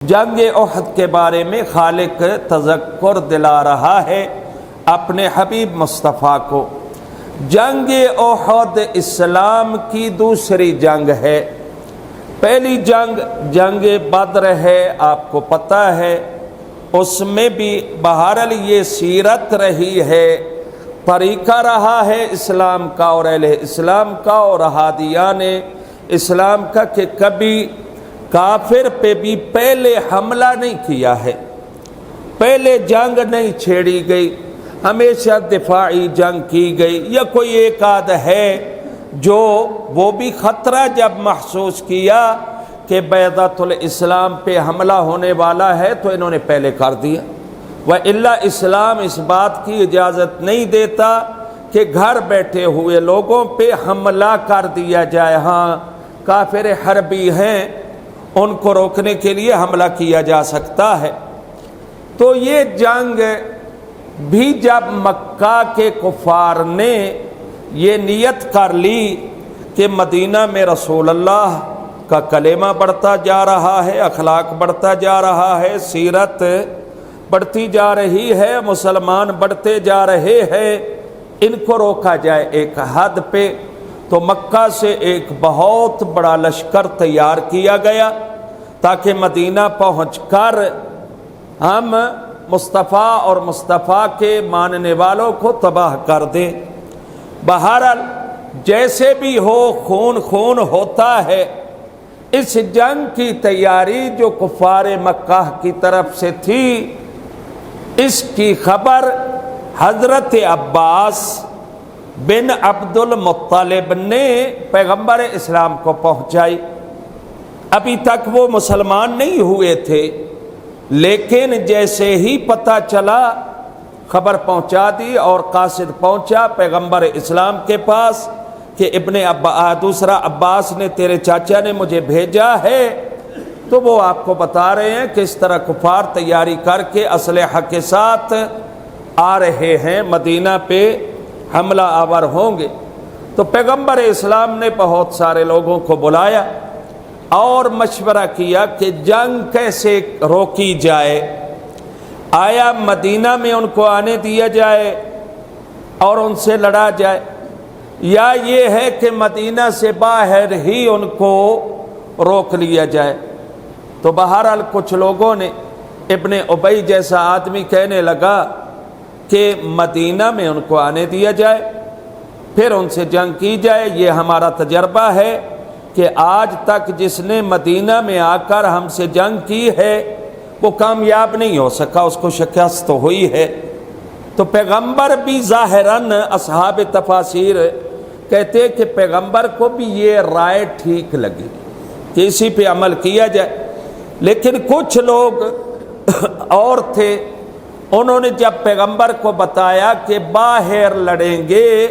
جنگ احد کے بارے میں خالق تذکر دلا رہا ہے اپنے حبیب مصطفیٰ کو۔ جنگ احد اسلام کی دوسری جنگ ہے۔ پہلی جنگ بدر ہے، آپ کو پتہ ہے، اس میں بھی بہرحال یہ سیرت رہی ہے، طریقہ رہا ہے اسلام کا اور اہل اسلام کا اور ہادیان اسلام کا کہ کبھی کافر پہ بھی پہلے حملہ نہیں کیا ہے، پہلے جنگ نہیں چھیڑی گئی، ہمیشہ دفاعی جنگ کی گئی، یا کوئی ایک آدھ ہے جو وہ بھی خطرہ جب محسوس کیا کہ بیضۃ الاسلام پہ حملہ ہونے والا ہے تو انہوں نے پہلے کر دیا، وَإِلَّا اسلام اس بات کی اجازت نہیں دیتا کہ گھر بیٹھے ہوئے لوگوں پہ حملہ کر دیا جائے۔ ہاں کافر حربی ہیں، ان کو روکنے کے لیے حملہ کیا جا سکتا ہے۔ تو یہ جنگ بھی جب مکہ کے کفار نے یہ نیت کر لی کہ مدینہ میں رسول اللہ کا کلمہ بڑھتا جا رہا ہے، اخلاق بڑھتا جا رہا ہے، سیرت بڑھتی جا رہی ہے، مسلمان بڑھتے جا رہے ہیں، ان کو روکا جائے ایک حد پہ، تو مکہ سے ایک بہت بڑا لشکر تیار کیا گیا تاکہ مدینہ پہنچ کر ہم مصطفیٰ اور مصطفیٰ کے ماننے والوں کو تباہ کر دیں۔ بہرحال جیسے بھی ہو خون ہوتا ہے۔ اس جنگ کی تیاری جو کفار مکہ کی طرف سے تھی، اس کی خبر حضرت عباس بن عبد المطلب نے پیغمبر اسلام کو پہنچائی۔ ابھی تک وہ مسلمان نہیں ہوئے تھے، لیکن جیسے ہی پتہ چلا خبر پہنچا دی اور قاصد پہنچا پیغمبر اسلام کے پاس کہ دوسرا عباس نے، تیرے چاچا نے مجھے بھیجا ہے، تو وہ آپ کو بتا رہے ہیں کہ اس طرح کفار تیاری کر کے اسلحہ کے ساتھ آ رہے ہیں، مدینہ پہ حملہ آور ہوں گے۔ تو پیغمبر اسلام نے بہت سارے لوگوں کو بلایا اور مشورہ کیا کہ جنگ کیسے روکی جائے۔ آیا مدینہ میں ان کو آنے دیا جائے اور ان سے لڑا جائے، یا یہ ہے کہ مدینہ سے باہر ہی ان کو روک لیا جائے؟ تو بہرحال کچھ لوگوں نے، ابن ابی جیسا آدمی کہنے لگا کہ مدینہ میں ان کو آنے دیا جائے، پھر ان سے جنگ کی جائے۔ یہ ہمارا تجربہ ہے کہ آج تک جس نے مدینہ میں آ کر ہم سے جنگ کی ہے وہ کامیاب نہیں ہو سکا، اس کو شکست تو ہوئی ہے۔ تو پیغمبر بھی ظاہراً، اصحاب تفاسیر کہتے کہ پیغمبر کو بھی یہ رائے ٹھیک لگی کہ اسی پہ عمل کیا جائے، لیکن کچھ لوگ اور تھے، انہوں نے جب پیغمبر کو بتایا کہ باہر لڑیں گے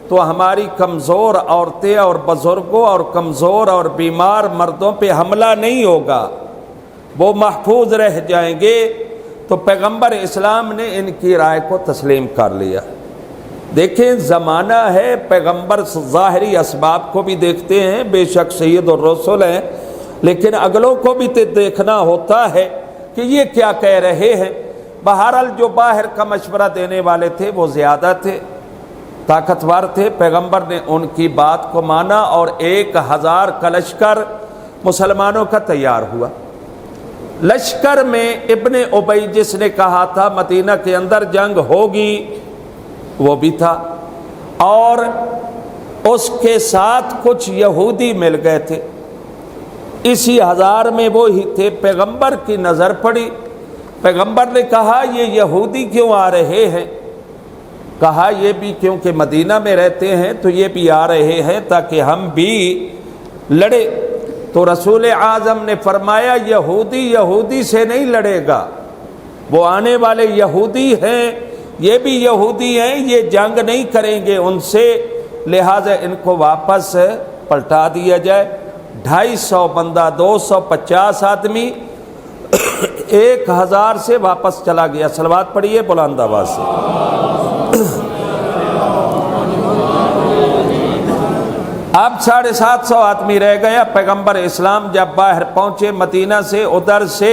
تو ہماری کمزور عورتیں اور بزرگوں اور کمزور اور بیمار مردوں پہ حملہ نہیں ہوگا، وہ محفوظ رہ جائیں گے، تو پیغمبر اسلام نے ان کی رائے کو تسلیم کر لیا۔ دیکھیں زمانہ ہے، پیغمبر ظاہری اسباب کو بھی دیکھتے ہیں، بے شک سید الرسول ہیں، لیکن اگلوں کو بھی دیکھنا ہوتا ہے کہ یہ کیا کہہ رہے ہیں۔ بہرحال جو باہر کا مشورہ دینے والے تھے وہ زیادہ تھے، طاقتور تھے، پیغمبر نے ان کی بات کو مانا اور 1000 کا لشکر مسلمانوں کا تیار ہوا۔ لشکر میں ابن ابی جس نے کہا تھا مدینہ کے اندر جنگ ہوگی وہ بھی تھا، اور اس کے ساتھ کچھ یہودی مل گئے تھے، اسی 1000 میں وہ ہی تھے۔ پیغمبر کی نظر پڑی، پیغمبر نے کہا یہ یہودی کیوں آ رہے ہیں؟ کہا یہ بھی کیونکہ مدینہ میں رہتے ہیں تو یہ بھی آ رہے ہیں تاکہ ہم بھی لڑے۔ تو رسول اعظم نے فرمایا یہودی سے نہیں لڑے گا، وہ آنے والے یہودی ہیں، یہ بھی یہودی ہیں، یہ جنگ نہیں کریں گے ان سے، لہٰذا ان کو واپس پلٹا دیا جائے۔ 250 بندہ، 250 آدمی 1000 سے واپس چلا گیا۔ صلوات پڑھیے بلند آواز سے۔ اب اب 750 آدمی رہ گیا۔ پیغمبر اسلام جب باہر پہنچے مدینہ سے، ادھر سے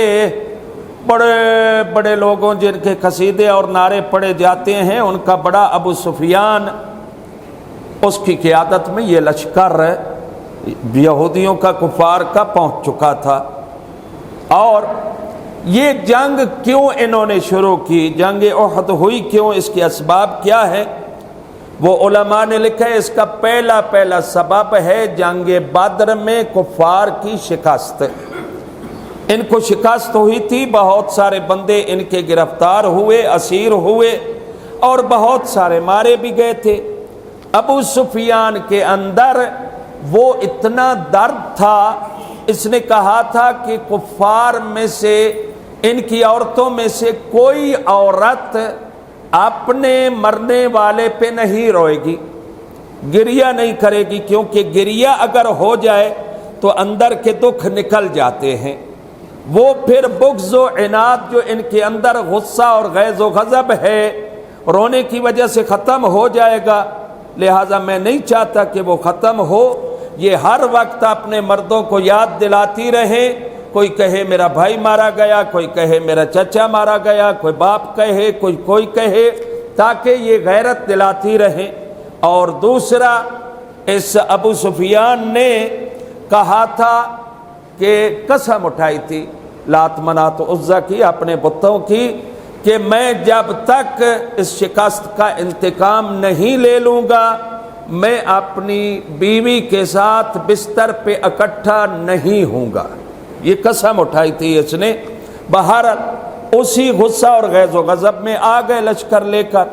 بڑے بڑے لوگوں جن کے قصیدے اور نعرے پڑے جاتے ہیں، ان کا بڑا ابو سفیان، اس کی قیادت میں یہ لشکر یہودیوں کا، کفار کا پہنچ چکا تھا۔ اور یہ جنگ کیوں انہوں نے شروع کی، جنگ احد ہوئی کیوں، اس کے اسباب کیا ہے، وہ علماء نے لکھا ہے اس کا پہلا سبب ہے جنگ بدر میں کفار کی شکست۔ ان کو شکست ہوئی تھی، بہت سارے بندے ان کے گرفتار ہوئے، اسیر ہوئے، اور بہت سارے مارے بھی گئے تھے۔ ابو سفیان کے اندر وہ اتنا درد تھا، اس نے کہا تھا کہ کفار میں سے، ان کی عورتوں میں سے کوئی عورت اپنے مرنے والے پہ نہیں روئے گی، گریہ نہیں کرے گی، کیونکہ گریہ اگر ہو جائے تو اندر کے دکھ نکل جاتے ہیں، وہ پھر بغض و عناد جو ان کے اندر غصہ اور غیظ و غضب ہے رونے کی وجہ سے ختم ہو جائے گا۔ لہٰذا میں نہیں چاہتا کہ وہ ختم ہو، یہ ہر وقت اپنے مردوں کو یاد دلاتی رہے، کوئی کہے میرا بھائی مارا گیا، کوئی کہے میرا چچا مارا گیا، کوئی باپ کہے، کوئی کہے، تاکہ یہ غیرت دلاتی رہے۔ اور دوسرا، اس ابو سفیان نے کہا تھا کہ قسم اٹھائی تھی لات منات عزا کی، اپنے بتوں کی، کہ میں جب تک اس شکست کا انتقام نہیں لے لوں گا، میں اپنی بیوی کے ساتھ بستر پہ اکٹھا نہیں ہوں گا۔ یہ قسم اٹھائی تھی اس نے۔ بہرحال اسی غصہ اور غیظ و غضب میں آ گئے لشکر لے کر۔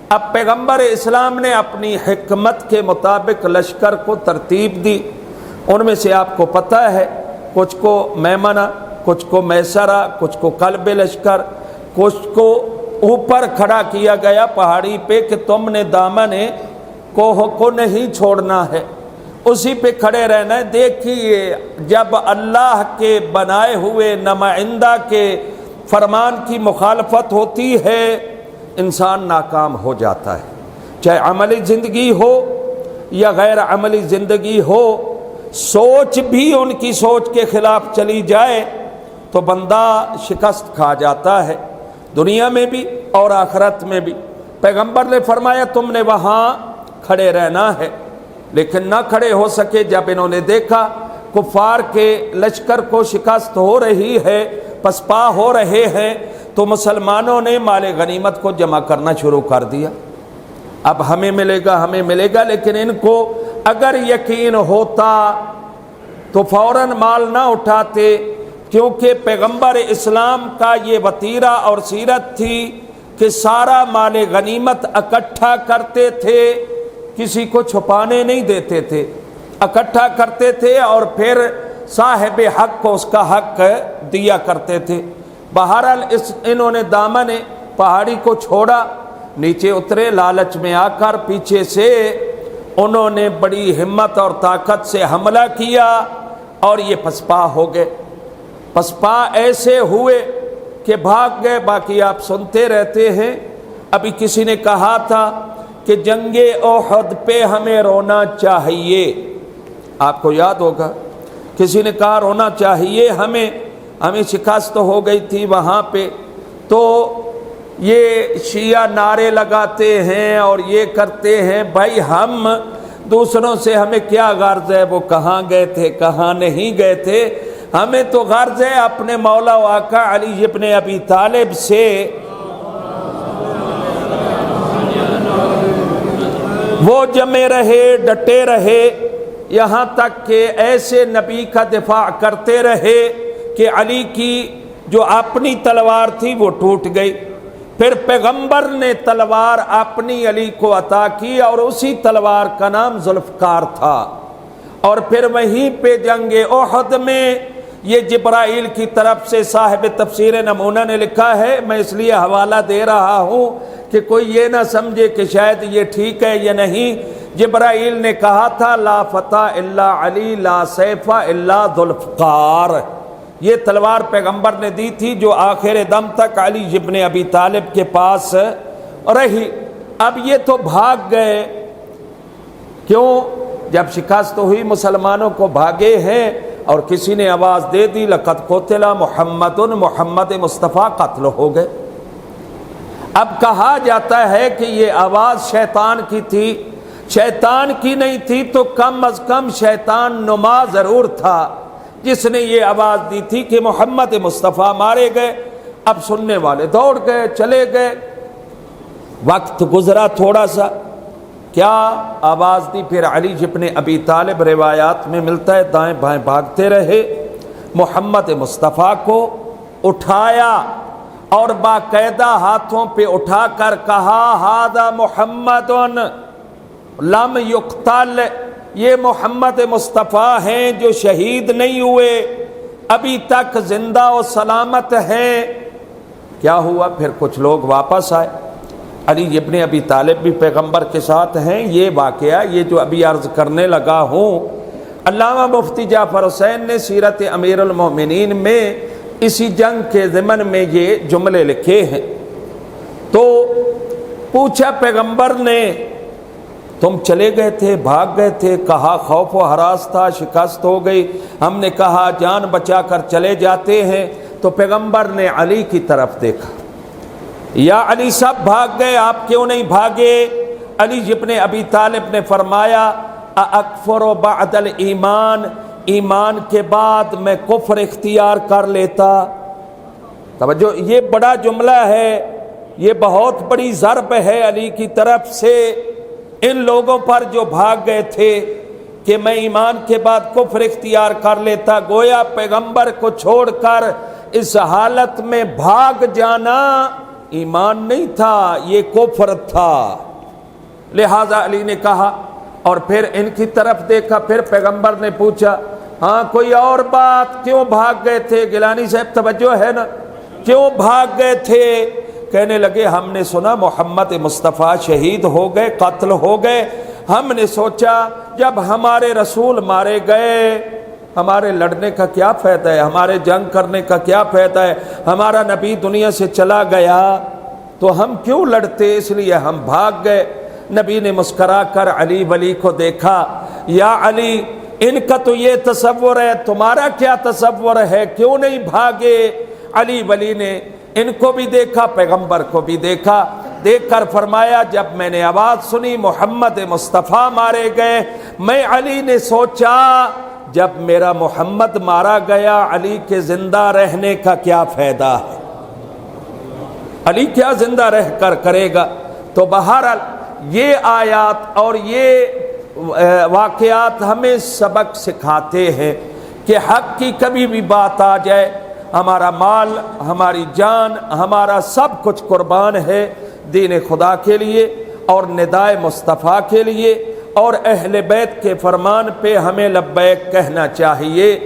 اب پیغمبر اسلام نے اپنی حکمت کے مطابق لشکر کو ترتیب دی۔ ان میں سے آپ کو پتہ ہے، کچھ کو میمنہ، کچھ کو میسرہ، کچھ کو قلب لشکر، کچھ کو اوپر کھڑا کیا گیا پہاڑی پہ کہ تم نے دامن کوہ کو نہیں چھوڑنا ہے، اسی پہ کھڑے رہنا ہے۔ دیکھیے جب اللہ کے بنائے ہوئے نمائندہ کے فرمان کی مخالفت ہوتی ہے، انسان ناکام ہو جاتا ہے، چاہے عملی زندگی ہو یا غیر عملی زندگی ہو۔ سوچ بھی ان کی سوچ کے خلاف چلی جائے تو بندہ شکست کھا جاتا ہے، دنیا میں بھی اور آخرت میں بھی۔ پیغمبر نے فرمایا تم نے وہاں کھڑے رہنا ہے، لیکن نہ کھڑے ہو سکے۔ جب انہوں نے دیکھا کفار کے لشکر کو شکست ہو رہی ہے، پسپا ہو رہے ہیں، تو مسلمانوں نے مال غنیمت کو جمع کرنا شروع کر دیا۔ اب ہمیں ملے گا، لیکن ان کو اگر یقین ہوتا تو فوراً مال نہ اٹھاتے، کیونکہ پیغمبر اسلام کا یہ وتیرہ اور سیرت تھی کہ سارا مال غنیمت اکٹھا کرتے تھے، کسی کو چھپانے نہیں دیتے تھے، اکٹھا کرتے تھے اور پھر صاحب حق کو اس کا حق دیا کرتے تھے۔ بہرحال انہوں نے دامن پہاڑی کو چھوڑا، نیچے اترے، لالچ میں آ کر پیچھے سے انہوں نے بڑی ہمت اور طاقت سے حملہ کیا اور یہ پسپا ہو گئے۔ پسپا ایسے ہوئے کہ بھاگ گئے، باقی آپ سنتے رہتے ہیں۔ ابھی کسی نے کہا تھا کہ جنگ احد پہ ہمیں رونا چاہیے، آپ کو یاد ہوگا، کسی نے کہا رونا چاہیے ہمیں شکست ہو گئی تھی وہاں پہ۔ تو یہ شیعہ نعرے لگاتے ہیں اور یہ کرتے ہیں، بھائی ہم دوسروں سے ہمیں کیا غرض ہے وہ کہاں گئے تھے کہاں نہیں گئے تھے، ہمیں تو غرض ہے اپنے مولا و آقا علی ابن ابی طالب سے وہ جمے رہے، ڈٹے رہے، یہاں تک کہ ایسے نبی کا دفاع کرتے رہے کہ علی کی جو اپنی تلوار تھی وہ ٹوٹ گئی۔ پھر پیغمبر نے تلوار اپنی علی کو عطا کی اور اسی تلوار کا نام ذوالفقار تھا۔ اور پھر وہیں پہ جنگ احد میں یہ جبرائیل کی طرف سے صاحب تفسیر نمونہ نے لکھا ہے، میں اس لیے حوالہ دے رہا ہوں کہ کوئی یہ نہ سمجھے کہ شاید یہ ٹھیک ہے یا نہیں۔ جبرائیل نے کہا تھا لا فتح الا علی لا سیف الا ذوالفقار، یہ تلوار پیغمبر نے دی تھی جو آخر دم تک علی ابن ابی طالب کے پاس رہی۔ اب یہ تو بھاگ گئے، کیوں؟ جب شکست ہوئی مسلمانوں کو بھاگے ہیں اور کسی نے آواز دے دی لقد قتل محمد، محمد مصطفیٰ قتل ہو گئے۔ اب کہا جاتا ہے کہ یہ آواز شیطان کی تھی، شیطان کی نہیں تھی تو کم از کم شیطان نما ضرور تھا جس نے یہ آواز دی تھی کہ محمد مصطفیٰ مارے گئے۔ اب سننے والے دوڑ گئے، چلے گئے، وقت گزرا تھوڑا سا، کیا آواز دی؟ پھر علی ابن ابی طالب روایات میں ملتا ہے دائیں بائیں بھاگتے رہے، محمد مصطفیٰ کو اٹھایا اور باقاعدہ ہاتھوں پہ اٹھا کر کہا ھذا محمد لم یقتل، یہ محمد مصطفیٰ ہیں جو شہید نہیں ہوئے، ابھی تک زندہ و سلامت ہیں۔ کیا ہوا؟ پھر کچھ لوگ واپس آئے، علی ابن ابی طالب بھی پیغمبر کے ساتھ ہیں۔ یہ واقعہ یہ جو ابھی عرض کرنے لگا ہوں، علامہ مفتی جعفر حسین نے سیرت امیر المومنین میں اسی جنگ کے ضمن میں یہ جملے لکھے ہیں۔ تو پوچھا پیغمبر نے تم چلے گئے تھے، بھاگ گئے تھے، کہا خوف و ہراس تھا، شکست ہو گئی، ہم نے کہا جان بچا کر چلے جاتے ہیں۔ تو پیغمبر نے علی کی طرف دیکھا، یا علی سب بھاگ گئے، آپ کیوں نہیں بھاگے؟ علی ابن ابی طالب نے فرمایا اکفر بعد الایمان، ایمان کے بعد میں کفر اختیار کر لیتا۔ توجہ، یہ بڑا جملہ ہے، یہ بہت بڑی ضرب ہے علی کی طرف سے ان لوگوں پر جو بھاگ گئے تھے کہ میں ایمان کے بعد کفر اختیار کر لیتا۔ گویا پیغمبر کو چھوڑ کر اس حالت میں بھاگ جانا ایمان نہیں تھا، یہ کفر تھا۔ لہذا علی نے کہا، اور پھر ان کی طرف دیکھا، پھر پیغمبر نے پوچھا ہاں کوئی اور بات، کیوں بھاگ گئے تھے؟ گیلانی صاحب توجہ ہے نا، کیوں بھاگ گئے تھے؟ کہنے لگے ہم نے سنا محمد مصطفیٰ شہید ہو گئے، قتل ہو گئے، ہم نے سوچا جب ہمارے رسول مارے گئے ہمارے لڑنے کا کیا فائدہ ہے، ہمارے جنگ کرنے کا کیا فائدہ ہے، ہمارا نبی دنیا سے چلا گیا تو ہم کیوں لڑتے، اس لیے ہم بھاگ گئے۔ نبی نے مسکرا کر علی ولی کو دیکھا، یا علی ان کا تو یہ تصور ہے، تمہارا کیا تصور ہے، کیوں نہیں بھاگے؟ علی ولی نے ان کو بھی دیکھا، پیغمبر کو بھی دیکھا، دیکھ کر فرمایا جب میں نے آواز سنی محمد مصطفیٰ مارے گئے، میں علی نے سوچا جب میرا محمد مارا گیا علی کے زندہ رہنے کا کیا فائدہ ہے، علی کیا زندہ رہ کر کرے گا۔ تو بہرحال یہ آیات اور یہ واقعات ہمیں سبق سکھاتے ہیں کہ حق کی کبھی بھی بات آ جائے، ہمارا مال، ہماری جان، ہمارا سب کچھ قربان ہے دین خدا کے لیے اور ندائے مصطفیٰ کے لیے، اور اہل بیت کے فرمان پہ ہمیں لبیک کہنا چاہیے۔